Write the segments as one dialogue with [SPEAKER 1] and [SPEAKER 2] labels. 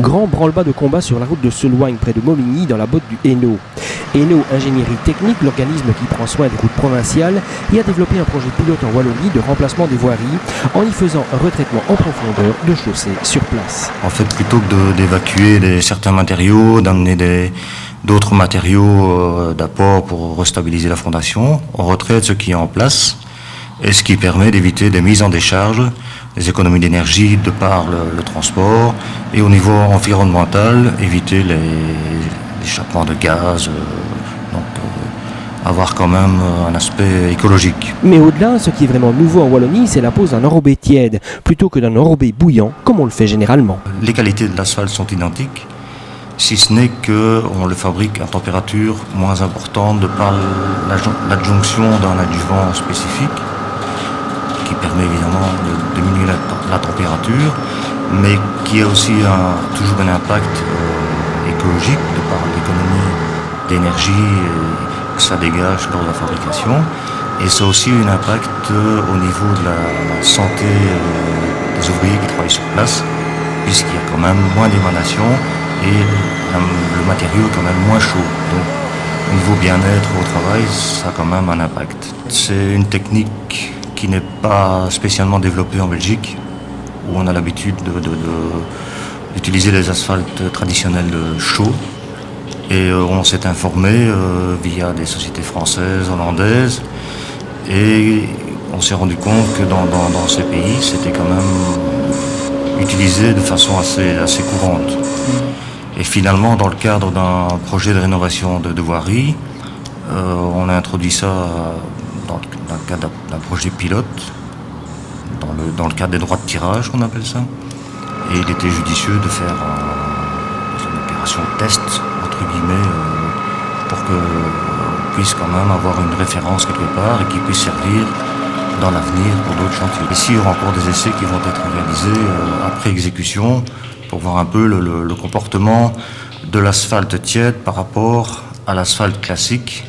[SPEAKER 1] Grand branle-bas de combat sur la route de Seloigne près de Momigny dans la botte du Hainaut. Hainaut Ingénierie Technique, l'organisme qui prend soin des routes provinciales, y a développé un projet pilote en Wallonie de remplacement des voiries en y faisant un retraitement en profondeur de chaussées sur place.
[SPEAKER 2] En fait, plutôt que d'évacuer certains matériaux, d'amener d'autres matériaux d'apport pour restabiliser la fondation, on retraite ce qui est en place et ce qui permet d'éviter des mises en décharge, des économies d'énergie de par le transport et au niveau environnemental, éviter l'échappement de gaz, avoir quand même un aspect écologique.
[SPEAKER 1] Mais au-delà, ce qui est vraiment nouveau en Wallonie, c'est la pose d'un enrobé tiède plutôt que d'un enrobé bouillant comme on le fait généralement.
[SPEAKER 2] Les qualités de l'asphalte sont identiques, si ce n'est qu'on le fabrique à température moins importante de par l'adjonction d'un adjuvant spécifique qui permet évidemment de diminuer la température, mais qui a aussi toujours un impact écologique de par l'économie d'énergie que ça dégage lors de la fabrication. Et ça a aussi un impact au niveau de la santé des ouvriers qui travaillent sur place, puisqu'il y a quand même moins d'émanation et le matériau est quand même moins chaud. Donc au niveau bien-être au travail, ça a quand même un impact. C'est une technique qui n'est pas spécialement développée en Belgique, où on a l'habitude d'utiliser les asphaltes traditionnels chauds. Et on s'est informé via des sociétés françaises, hollandaises, et on s'est rendu compte que dans ces pays, c'était quand même utilisé de façon assez courante. Et finalement, dans le cadre d'un projet de rénovation de voirie, on a introduit ça dans le cadre d'un projet pilote, dans le cadre des droits de tirage, qu'on appelle ça. Et il était judicieux de faire une opération test, entre guillemets, pour qu'on puisse quand même avoir une référence quelque part et qui puisse servir dans l'avenir pour d'autres chantiers. Ici, il y aura encore des essais qui vont être réalisés après exécution pour voir un peu le comportement de l'asphalte tiède par rapport à l'asphalte classique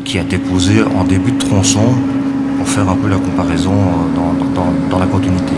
[SPEAKER 2] qui a été posé en début de tronçon pour faire un peu la comparaison dans la continuité.